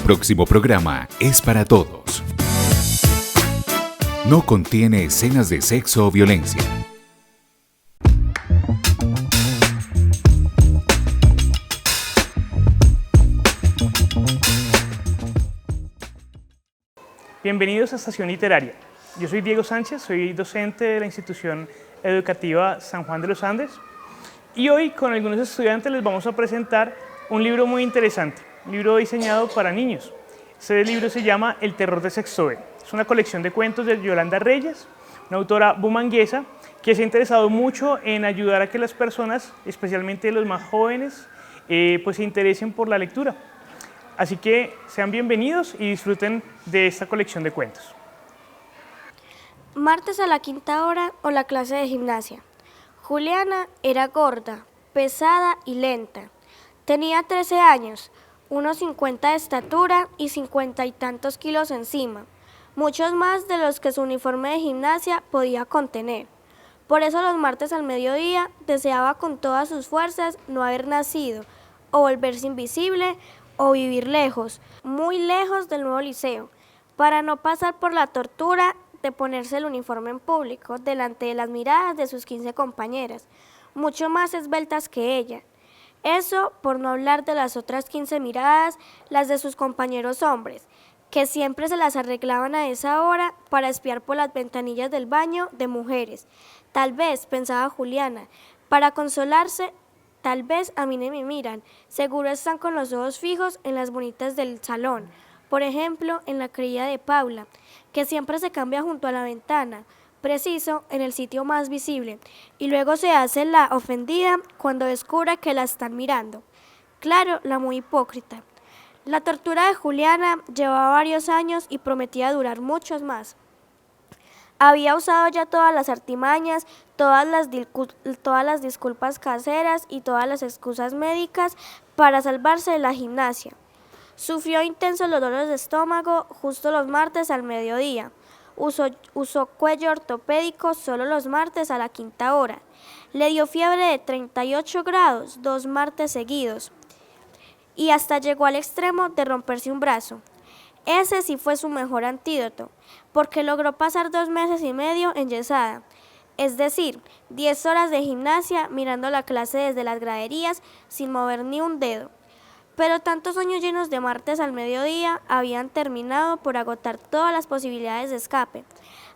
próximo programa es para todos. No contiene escenas de sexo o violencia. Bienvenidos a Estación Literaria. Yo soy Diego Sánchez, soy docente de la institución educativa San Juan de los Andes y hoy con algunos estudiantes les vamos a presentar un libro muy interesante, un libro diseñado para niños. Este libro se llama El terror de Sexto B. Es una colección de cuentos de Yolanda Reyes, una autora bumanguesa que se ha interesado mucho en ayudar a que las personas, especialmente los más jóvenes, pues se interesen por la lectura. Así que sean bienvenidos y disfruten de esta colección de cuentos. Martes a la quinta hora o la clase de gimnasia. Juliana era gorda, pesada y lenta. Tenía 13 años, unos 50 de estatura y 50 y tantos kilos encima, muchos más de los que su uniforme de gimnasia podía contener. Por eso los martes al mediodía deseaba con todas sus fuerzas no haber nacido, o volverse invisible, o vivir lejos, muy lejos del nuevo liceo, para no pasar por la tortura de ponerse el uniforme en público delante de las miradas de sus 15 compañeras, mucho más esbeltas que ella. Eso por no hablar de las otras 15 miradas, las de sus compañeros hombres, que siempre se las arreglaban a esa hora para espiar por las ventanillas del baño de mujeres. Tal vez, pensaba Juliana, para consolarse, tal vez a mí no me miran, seguro están con los ojos fijos en las bonitas del salón, por ejemplo, en la querida de Paula, que siempre se cambia junto a la ventana, preciso en el sitio más visible, y luego se hace la ofendida cuando descubre que la están mirando. Claro, la muy hipócrita. La tortura de Juliana llevaba varios años y prometía durar muchos más. Había usado ya todas las artimañas, todas las disculpas caseras y todas las excusas médicas para salvarse de la gimnasia. Sufrió intensos dolores de estómago justo los martes al mediodía. Usó cuello ortopédico solo los martes a la quinta hora. Le dio fiebre de 38 grados 2 martes seguidos y hasta llegó al extremo de romperse un brazo. Ese sí fue su mejor antídoto, porque logró pasar 2 meses y medio enyesada, es decir, 10 horas de gimnasia mirando la clase desde las graderías sin mover ni un dedo. Pero tantos sueños llenos de martes al mediodía habían terminado por agotar todas las posibilidades de escape.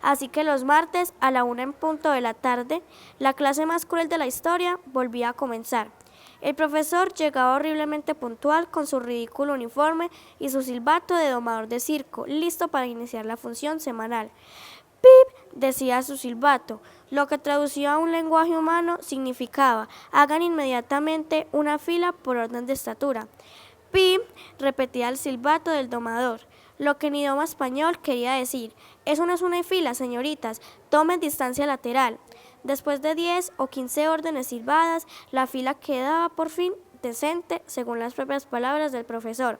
Así que los martes, a la 1 en punto de la tarde, la clase más cruel de la historia volvía a comenzar. El profesor llegaba horriblemente puntual con su ridículo uniforme y su silbato de domador de circo, listo para iniciar la función semanal. ¡Pip!, decía su silbato, lo que traducido a un lenguaje humano significaba: hagan inmediatamente una fila por orden de estatura. ¡Pip!, repetía el silbato del domador, lo que en idioma español quería decir: eso no es una fila, señoritas, tomen distancia lateral. Después de 10 o 15 órdenes silbadas, la fila quedaba por fin decente, según las propias palabras del profesor.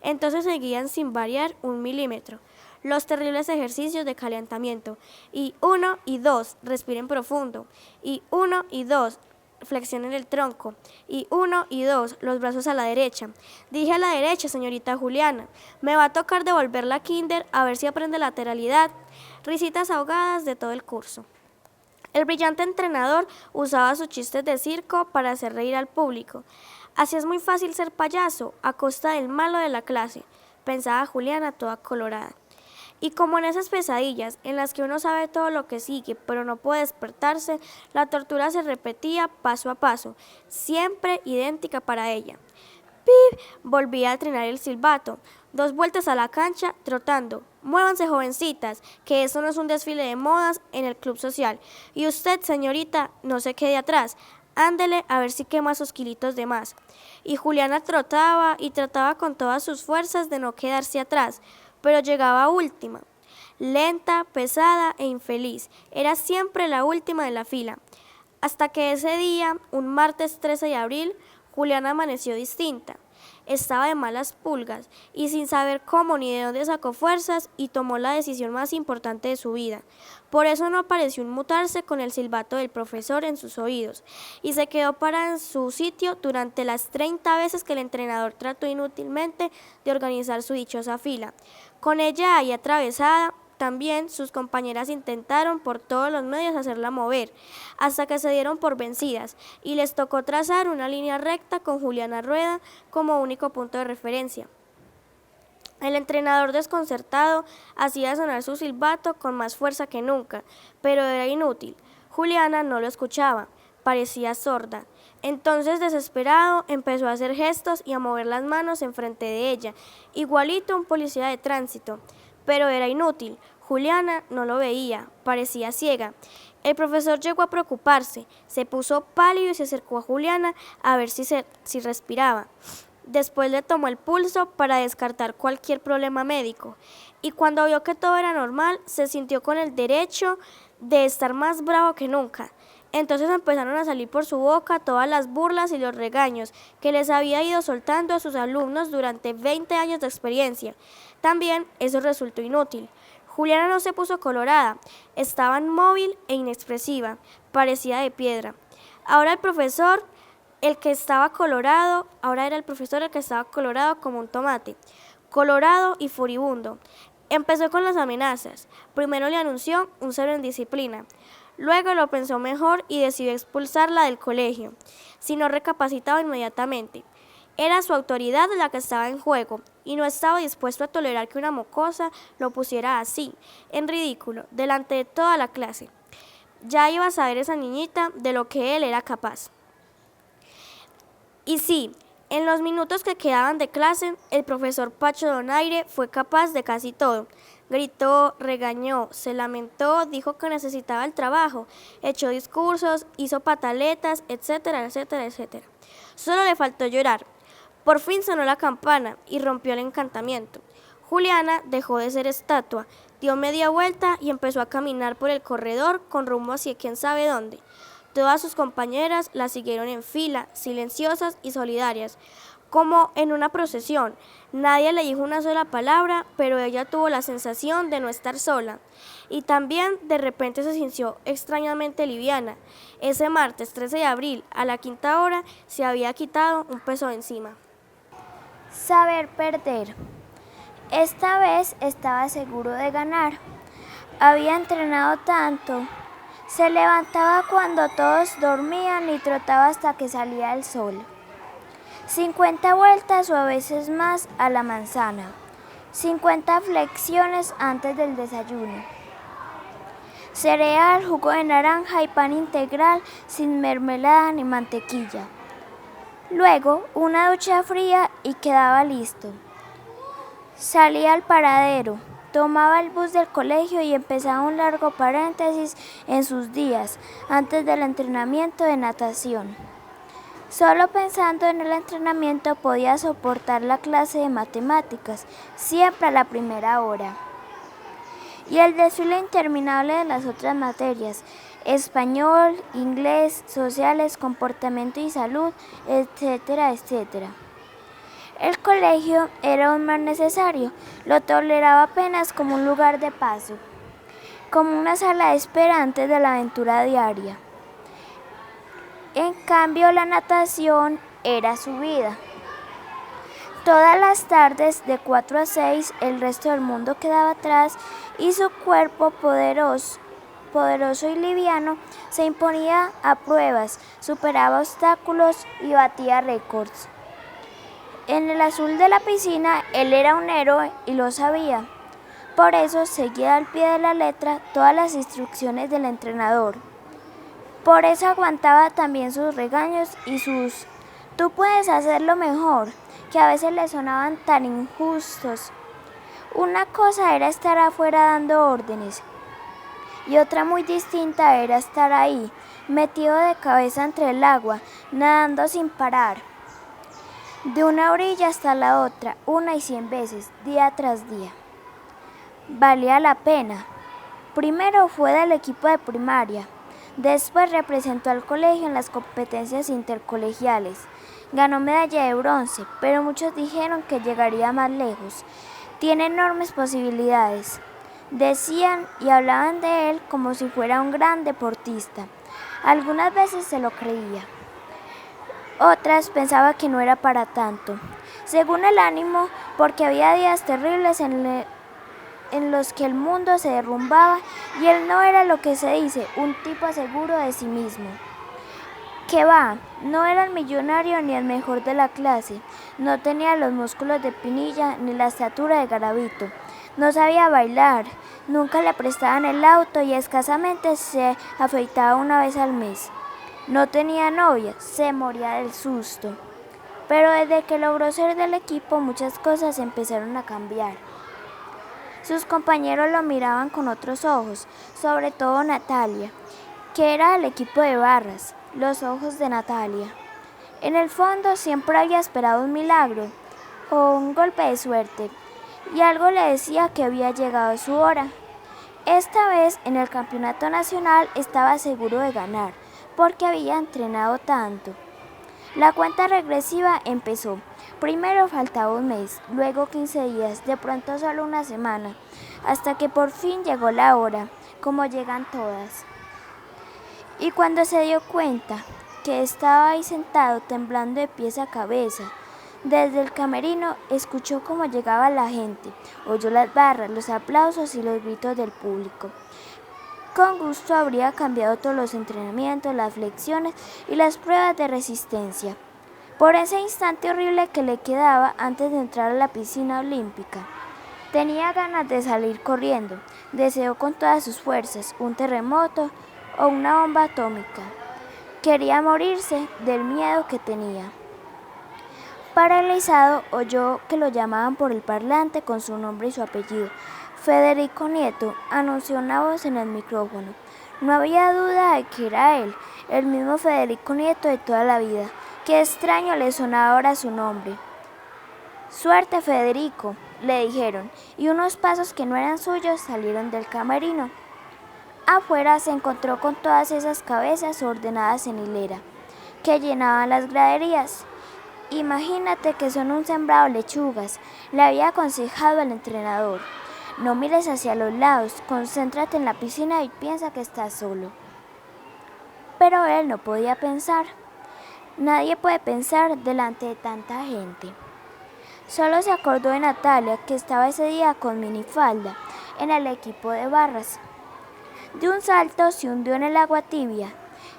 Entonces seguían sin variar 1 milímetro los terribles ejercicios de calentamiento. Y 1 y 2, respiren profundo. Y 1 y 2, flexionen el tronco. Y 1 y 2, los brazos a la derecha. Dije a la derecha, señorita Juliana. Me va a tocar devolverla a kinder a ver si aprende lateralidad. Risitas ahogadas de todo el curso. El brillante entrenador usaba sus chistes de circo para hacer reír al público. Así es muy fácil ser payaso, a costa del malo de la clase, pensaba Juliana toda colorada. Y como en esas pesadillas, en las que uno sabe todo lo que sigue, pero no puede despertarse, la tortura se repetía paso a paso, siempre idéntica para ella. ¡Pip!, volvía a trinar el silbato. 2 vueltas a la cancha, trotando. Muévanse, jovencitas, que eso no es un desfile de modas en el club social. Y usted, señorita, no se quede atrás. Ándele a ver si quema esos kilitos de más. Y Juliana trotaba y trataba con todas sus fuerzas de no quedarse atrás, pero llegaba última. Lenta, pesada e infeliz. Era siempre la última de la fila. Hasta que ese día, un martes 13 de abril, Juliana amaneció distinta. estaba de malas pulgas y sin saber cómo ni de dónde sacó fuerzas y tomó la decisión más importante de su vida. Por eso no pareció inmutarse con el silbato del profesor en sus oídos y se quedó parada en su sitio durante las 30 veces que el entrenador trató inútilmente de organizar su dichosa fila. Con ella ahí atravesada, también sus compañeras intentaron por todos los medios hacerla mover, hasta que se dieron por vencidas y les tocó trazar una línea recta con Juliana Rueda como único punto de referencia. El entrenador desconcertado hacía sonar su silbato con más fuerza que nunca, pero era inútil. Juliana no lo escuchaba, parecía sorda. Entonces, desesperado, empezó a hacer gestos y a mover las manos enfrente de ella, igualito a un policía de tránsito. Pero era inútil. Juliana no lo veía, parecía ciega. El profesor llegó a preocuparse, se puso pálido y se acercó a Juliana a ver si respiraba. Después le tomó el pulso para descartar cualquier problema médico y cuando vio que todo era normal, se sintió con el derecho de estar más bravo que nunca. Entonces empezaron a salir por su boca todas las burlas y los regaños que les había ido soltando a sus alumnos durante 20 años de experiencia. También eso resultó inútil. Juliana no se puso colorada, estaba inmóvil e inexpresiva, parecía de piedra. Ahora era el profesor el que estaba colorado como un tomate, colorado y furibundo. Empezó con las amenazas. Primero le anunció un cero en disciplina. Luego lo pensó mejor y decidió expulsarla del colegio, si no recapacitaba inmediatamente. Era su autoridad la que estaba en juego y no estaba dispuesto a tolerar que una mocosa lo pusiera así, en ridículo, delante de toda la clase. Ya iba a saber esa niñita de lo que él era capaz. Y sí, en los minutos que quedaban de clase, el profesor Pacho Donaire fue capaz de casi todo. Gritó, regañó, se lamentó, dijo que necesitaba el trabajo, echó discursos, hizo pataletas, etcétera, etcétera, etcétera. Solo le faltó llorar. Por fin sonó la campana y rompió el encantamiento. Juliana dejó de ser estatua, dio media vuelta y empezó a caminar por el corredor con rumbo hacia quién sabe dónde. Todas sus compañeras la siguieron en fila, silenciosas y solidarias, como en una procesión. Nadie le dijo una sola palabra, pero ella tuvo la sensación de no estar sola. Y también de repente se sintió extrañamente liviana. Ese martes 13 de abril, a la 5ª hora, se había quitado un peso de encima. Saber perder. Esta vez estaba seguro de ganar. Había entrenado tanto. Se levantaba cuando todos dormían y trotaba hasta que salía el sol. 50 vueltas o a veces más a la manzana. 50 flexiones antes del desayuno. Cereal, jugo de naranja y pan integral sin mermelada ni mantequilla. Luego, una ducha fría y quedaba listo. Salía al paradero, tomaba el bus del colegio y empezaba un largo paréntesis en sus días antes del entrenamiento de natación. Solo pensando en el entrenamiento podía soportar la clase de matemáticas, siempre a la primera hora. Y el desfile interminable de las otras materias, español, inglés, sociales, comportamiento y salud, etcétera, etcétera. El colegio era un mal necesario, lo toleraba apenas como un lugar de paso, como una sala de espera antes de la aventura diaria. En cambio, la natación era su vida. Todas las tardes, de 4 a 6, el resto del mundo quedaba atrás y su cuerpo poderoso y liviano se imponía a pruebas, superaba obstáculos y batía récords. En el azul de la piscina, él era un héroe y lo sabía. Por eso seguía al pie de la letra todas las instrucciones del entrenador. Por eso aguantaba también sus regaños y sus "tú puedes hacerlo mejor", que a veces le sonaban tan injustos. Una cosa era estar afuera dando órdenes y otra muy distinta era estar ahí, metido de cabeza entre el agua, nadando sin parar. De una orilla hasta la otra, 1 y 100 veces, día tras día. Valía la pena. Primero fue del equipo de primaria, Después representó al colegio en las competencias intercolegiales. Ganó medalla de bronce, pero muchos dijeron que llegaría más lejos. Tiene enormes posibilidades. Decían y hablaban de él como si fuera un gran deportista. Algunas veces se lo creía. Otras pensaba que no era para tanto. Según el ánimo, porque había días terribles en los que el mundo se derrumbaba y él no era lo que se dice, un tipo seguro de sí mismo. ¿Qué va? No era el millonario ni el mejor de la clase, no tenía los músculos de Pinilla ni la estatura de Garavito, no sabía bailar, nunca le prestaban el auto y escasamente se afeitaba una vez al mes. No tenía novia, se moría del susto. Pero desde que logró ser del equipo muchas cosas empezaron a cambiar. Sus compañeros lo miraban con otros ojos, sobre todo Natalia, que era del equipo de barras, los ojos de Natalia. En el fondo siempre había esperado un milagro o un golpe de suerte, y algo le decía que había llegado su hora. Esta vez en el campeonato nacional estaba seguro de ganar, porque había entrenado tanto. La cuenta regresiva empezó. Primero faltaba un mes, luego 15 días, de pronto solo una semana, hasta que por fin llegó la hora, como llegan todas. Y cuando se dio cuenta que estaba ahí sentado temblando de pies a cabeza, desde el camerino escuchó cómo llegaba la gente, oyó las barras, los aplausos y los gritos del público. Con gusto habría cambiado todos los entrenamientos, las flexiones y las pruebas de resistencia. Por ese instante horrible que le quedaba antes de entrar a la piscina olímpica. Tenía ganas de salir corriendo, deseó con todas sus fuerzas un terremoto o una bomba atómica. Quería morirse del miedo que tenía. Paralizado, oyó que lo llamaban por el parlante con su nombre y su apellido. Federico Nieto, anunció una voz en el micrófono. No había duda de que era él, el mismo Federico Nieto de toda la vida. Qué extraño le sonaba ahora su nombre. Suerte, Federico, le dijeron, y unos pasos que no eran suyos salieron del camerino. Afuera se encontró con todas esas cabezas ordenadas en hilera, que llenaban las graderías. Imagínate que son un sembrado de lechugas, le había aconsejado el entrenador. No mires hacia los lados, concéntrate en la piscina y piensa que estás solo. Pero él no podía pensar. Nadie puede pensar delante de tanta gente. Solo se acordó de Natalia, que estaba ese día con minifalda, en el equipo de barras. De un salto se hundió en el agua tibia.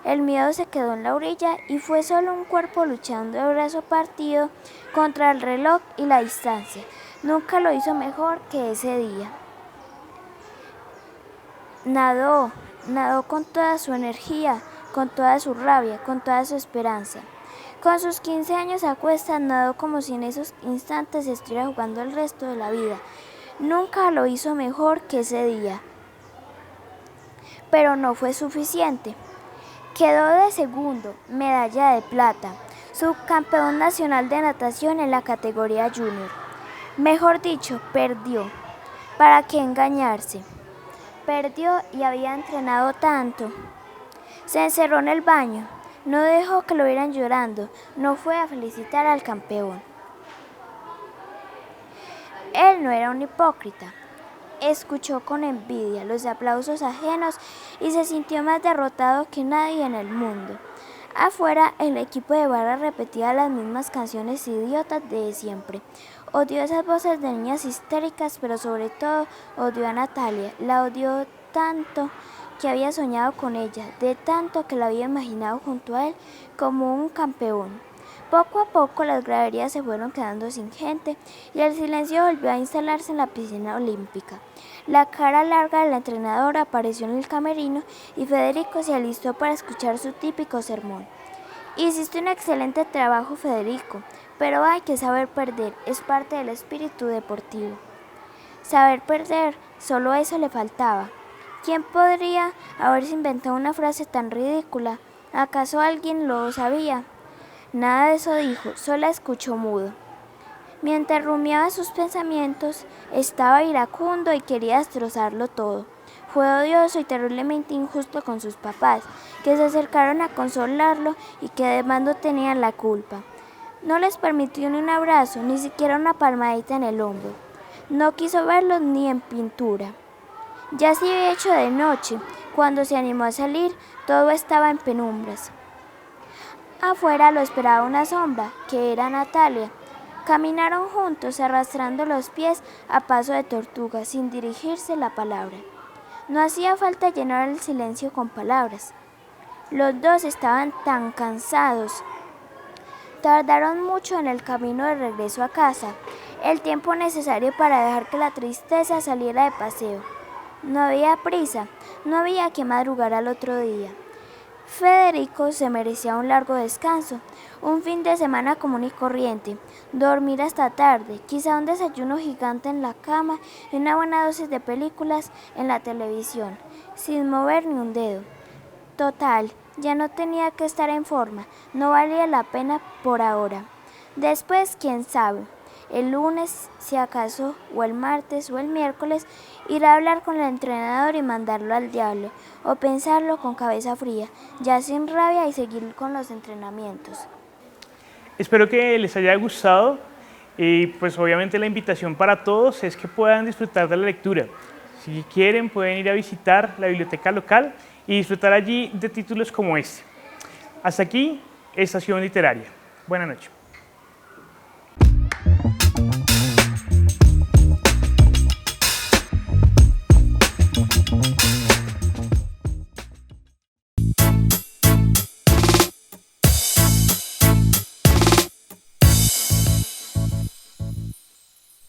El miedo se quedó en la orilla y fue solo un cuerpo luchando de brazo partido contra el reloj y la distancia. Nunca lo hizo mejor que ese día. Nadó con toda su energía, con toda su rabia, con toda su esperanza. Con sus 15 años a cuestas nadó como si en esos instantes estuviera jugando el resto de la vida. Nunca lo hizo mejor que ese día. Pero no fue suficiente. Quedó de segundo, medalla de plata, subcampeón nacional de natación en la categoría junior. Mejor dicho, perdió. ¿Para qué engañarse? Perdió y había entrenado tanto. Se encerró en el baño, no dejó que lo vieran llorando, no fue a felicitar al campeón. Él no era un hipócrita. Escuchó con envidia los aplausos ajenos y se sintió más derrotado que nadie en el mundo. Afuera, el equipo de barra repetía las mismas canciones idiotas de siempre. Odió esas voces de niñas histéricas, pero sobre todo odió a Natalia. La odió tanto que había soñado con ella, de tanto que la había imaginado junto a él como un campeón. Poco a poco las graderías se fueron quedando sin gente y el silencio volvió a instalarse en la piscina olímpica. La cara larga del entrenador apareció en el camerino y Federico se alistó para escuchar su típico sermón. Hiciste un excelente trabajo, Federico, pero hay que saber perder, es parte del espíritu deportivo. Saber perder, solo eso le faltaba. ¿Quién podría haberse inventado una frase tan ridícula? ¿Acaso alguien lo sabía? Nada de eso dijo, solo escuchó mudo. Mientras rumiaba sus pensamientos, estaba iracundo y quería destrozarlo todo. Fue odioso y terriblemente injusto con sus papás, que se acercaron a consolarlo y que de mando tenían la culpa. No les permitió ni un abrazo, ni siquiera una palmadita en el hombro. No quiso verlos ni en pintura. Ya se había hecho de noche. Cuando se animó a salir, todo estaba en penumbras. Afuera lo esperaba una sombra, que era Natalia. Caminaron juntos, arrastrando los pies a paso de tortuga, sin dirigirse la palabra. No hacía falta llenar el silencio con palabras. Los dos estaban tan cansados. Tardaron mucho en el camino de regreso a casa, el tiempo necesario para dejar que la tristeza saliera de paseo. No había prisa, no había que madrugar al otro día. Federico se merecía un largo descanso, un fin de semana común y corriente, dormir hasta tarde, quizá un desayuno gigante en la cama y una buena dosis de películas en la televisión, sin mover ni un dedo. Total, ya no tenía que estar en forma, no valía la pena por ahora. Después, quién sabe, el lunes, si acaso, o el martes o el miércoles, irá a hablar con el entrenador y mandarlo al diablo, o pensarlo con cabeza fría, ya sin rabia y seguir con los entrenamientos. Espero que les haya gustado y pues obviamente la invitación para todos es que puedan disfrutar de la lectura. Si quieren pueden ir a visitar la biblioteca local y disfrutar allí de títulos como este. Hasta aquí, Estación Literaria. Buenas noches.